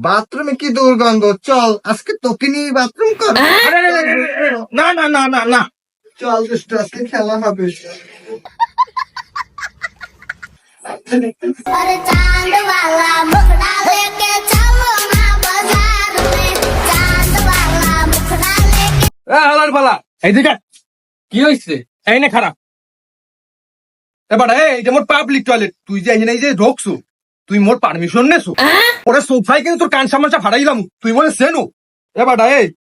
বাথরুমে কি দুর্গন্ধ, চল আজকে তোকে নিয়ে বাথরুম কর। না না না না না, চল দুষ্টু, আজকে খেলা হবে। अरे चांद वाला मुखड़ा लेके चलो ना बाजार में चांद वाला मुखड़ा लेके হালার পালা এইদিকে কি হয়েছে? এই না খারাপ এবার এইটা মোর পাবলিক টয়লেট, তুই যে এখানে এই যে ঢোকছু, তুই মোর পারমিশন নেছু? ওরা সোফাই কিন্তু তোর কান সামনে ফাড়াইলাম, তুই মনে সেনু? এবার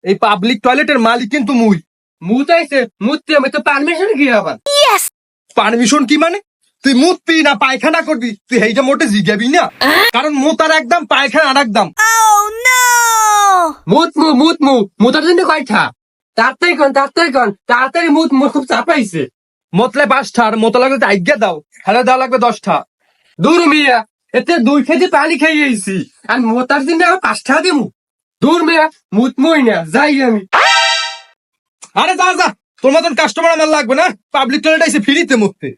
এই পাবলিক টয়লেটের মালিক কিন্তু মুই চাইছে মুতি, আমি তো পারমিশন কি আবার? পারমিশন কি মানে? তুই মুতবি না পায়খানা করবি, তুই এইটা মোটে জিগাবি না, কারণ মুতার একদম পায়খানা আর একদম। মুতমু মুতার জন্য কয়টা? তাড়াতাড়ি মুত, মোর খুব চাপাইছে। মতলে 5টা আর মতো লাগলে আজ্ঞা দাও, হেলে দেওয়া লাগবে 10টা। দূর মিয়া, এতে 2 কেজি পানি খাইয়েছি আর মোতার জন্য আবার 5টা দিমু? দূর মিয়া, মুতমুই না, যাই আমি। আরে যা যা, তোর মতন কাস্টমার আমার লাগবে না, পাবলিক টয়লেট আইসে ফ্রিতে মুততে।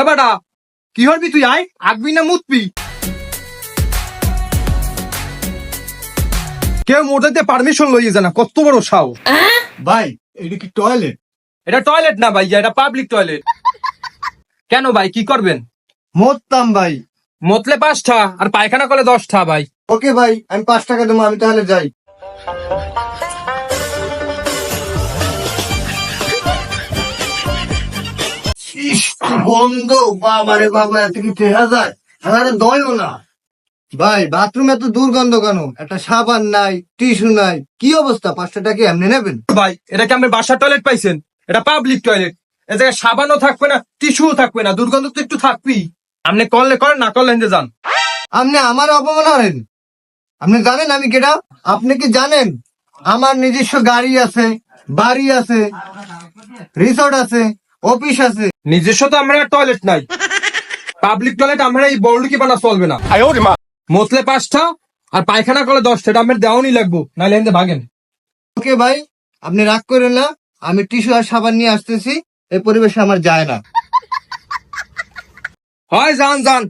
এবারটা কি হবি তুই? আয় আগবি না মুতবি? কেউ মোটাতে পারমিশন লইয়ে জানা, কত বড় সাও। ভাই এটা কি টয়লেট? এটা টয়লেট না ভাই, এটা পাবলিক টয়লেট। কেন ভাই, কি করবেন? মরতাম ভাই। মতলে 5টা আর পায়খানা করলে 10টা ভাই। ওকে ভাই, আমি 5 টাকা দেবো, আমি তাহলে যাই। বন্ধ বাবারে বাবা, এত কি টেহা যায়? আরে দয়ও না ভাই, বাথরুমে এত দুর্গন্ধ কেন? একটা সাবান নাই, টিস্যু নাই, কি অবস্থা? 5 টাকা এমনি নেবেন? ভাই এটা কি আপনি বাসার টয়লেট পাইছেন? এটা পাবলিক টয়লেট, এ জায়গায় সাবানও থাকবে না, টিস্যুও থাকবে না, দুর্গন্ধ তো একটু থাকবেই। আপনি করলে করেন, না করলে হেঁটে যান। আপনি আমার অপমান করেন? আপনি জানেন আমি কেডা? আপনি কি জানেন আমার নিজস্ব গাড়ি আছে, বাড়ি আছে, রিসোর্ট আছে, অফিস আছে? নিজস্ব তো আমরা টয়লেট নাই, পাবলিক টয়লেট আমরা এই বড়লুকি বানা চলবে না। মতলে 5টা আর পায়খানা করলে 10টা, এটা আমার দেওয়ানি লাগবো, নাহলে হেঁটে ভাগেন। ওকে ভাই, আপনি রাগ করেন না, আমি টিস্যু আর সাবান নিয়ে আসতেছি, এই পরিবেশে আমার যায় না। হয় যান যান।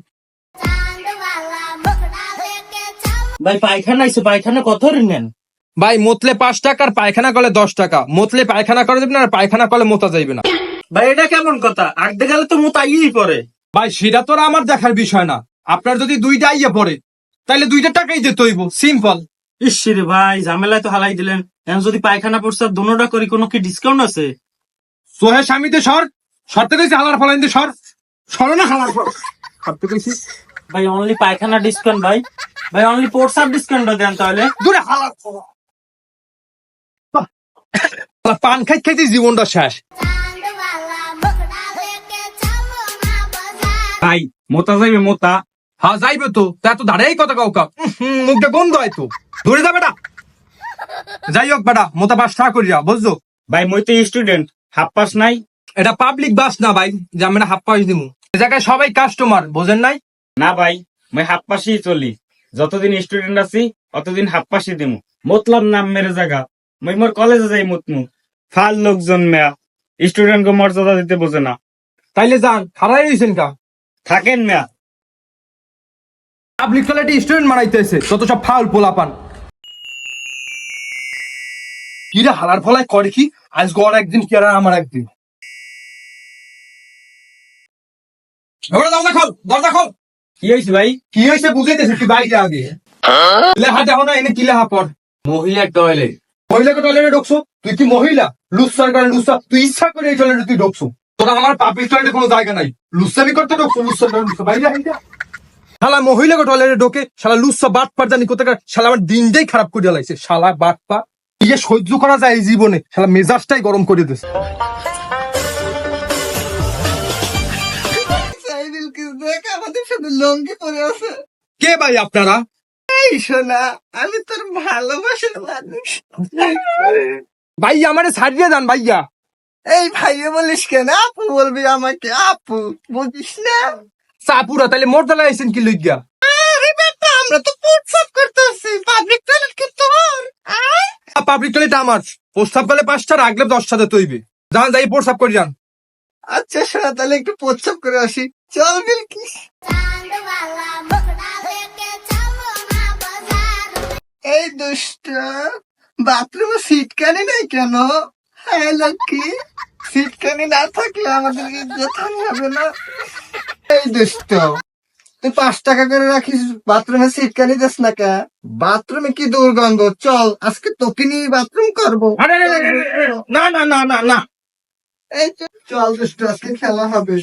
चांद वाला मुखड़ा लेके चलो ভাই পায়খানা আইছে, পায়খানা কত নেন? ভাই মতলে 5 টাকা আর পায়খানা করলে 10 টাকা। মতলে পায়খানা করে দেবেন আর পায়খানা করলে মোতা যাইবে না। ভাই এটা কেমন কথা? আগতে গেলে তো মোতাইই পরে। ভাই সেটা তো আর আমার দেখার বিষয় না, আপনার যদি 2টা আইয়া পড়ে তাহলে 2টা টাকাই দিতে হইব, সিম্পল। ইসরে ভাই, ঝামেলায় তো হালাই দিলেন। এখন যদি পায়খানা প্রস্তাব দোনোটা করি, কোনো কি ডিসকাউন্ট আছে? সোহে স্বামীতে সর, সরতে কইছি হালার ফলাইতে সর, সর না হালার ফল সরতে কইছি। ভাই অনলি পায়খানা ডিসকাউন্ট ভাই, ভাই অনলি প্রস্তাব ডিসকাউন্ট দেন তাহলে। দূরে হালার ফল। পান খাইতে জীবনটা শেষ। चांद वाला मुखड़ा लेके चलो ना बाजार ভাই মোতা যাইবে মোতা। হ্যাঁ যাইবে তো, তা তো দাঁড়াই কথা কাউকা, মুখটা গন্ধ হয় তো, ধরে যা বেটা। যাই হোক বেটা, মোতা 5 টাকা করিয়া, বুঝছো? ভাই মই তো স্টুডেন্ট, হাফ পাস নাই। এটা পাবলিক বাস না ভাই, যে আমরা হাফ পাস দিমু। এ জায়গায় সবাই কাস্টমার, বোঝেন নাই? না ভাই, মই হাফ পাসেই চলি, যতদিন স্টুডেন্ট আছি অতদিন হাফ পাসই দিমু। মতলব নাম মেরে জায়গা, মই মোর কলেজে যাই মুতমু। ফাল লোকজন মেয়া স্টুডেন্ট গো মর্যাদা দিতে বোঝে না। তাইলে যান, খারাই হয়েছেন কা? থাকেন মেয়া। পাবলিক টয়লেটে স্টুডেন্ট মারাইতেছে, তত সব ফাউল পোলাপান। কিরা হালার ফলায় করে কি? আজ গড় একদিন, কি আর আমার একদিন। এবারে দরজা খোল, দরজা খোল। কি হয়েছে ভাই? কি হয়েছে বুঝাইতেছে, কি বাইরে আগে লেহা দেখো না, এনে কি লেহা পড়। মহিলা টয়লেট। মহিলাকে টয়লেটে ঢুকছো? তুই কি মহিলা? লুসার করে লুসা, তুই ইচ্ছা করে এই টয়লেটে তুই ঢুকছো? তোরা আমার পাবলিক টয়লেটে কোনো জায়গা নাই, লুসামি করতে ঢুকছো? লুসার করে লুসা, বাইরে আইডা। শালা মহিলাকে টয়লেটে ঢোকে, শালা লুসা বাট পার জানি কোথাকার, শালা আমার দিনটাই খারাপ করে লাইছে, শালা বাট পা। ইয়ে সহ্য করা যায় এই জীবনে, শালা মেজাজটাই গরম করে দিছে। দেখ আমাদের সাথে লঙ্গি পরে আছে। কে ভাই আপনারা? এই শোনা, আমি তোর ভালোবাসার মানুষ। ভাই আমারে ছাড়িয়ে যান ভাইয়া। এই ভাইয়া বলিস কেন? আপু বলবি আমাকে, আপু বুঝিস না? চাপুরা তাইলে মোর দালা আইছেন কি লইগা? আরে বেটা, আমরা তো প্রস্তাব করতেছি, পাবলিক টয়লেট কি তোর? পাবলিক টয়লেট আমার, প্রস্তাব করলে 5টা, রাখলে 10টা দিতে হইবে। যান, যাই প্রস্তাব করে যান। আচ্ছা শোনা, তাহলে একটু প্রস্তাব করে আসি, চল বিলকিস। चांद वाला मुखड़ा लेके चलो এই দুষ্ট, বাথরুমে সিটকানি নেই কেন? হ্যাঁ লক্ষ্মী, সিটকানি না থাকলে আমাদের ইজ্জত হানি হবে না। এই দুষ্ট, তুই 5 টাকা করে রাখিস, বাথরুমে সিটকানি দিস না কে? বাথরুমে কি দুর্গন্ধ, চল আজকে তোকে নিয়ে বাথরুম করবো। আরে না না না না না এই চল দুষ্ট, আজকে খেলা হবে।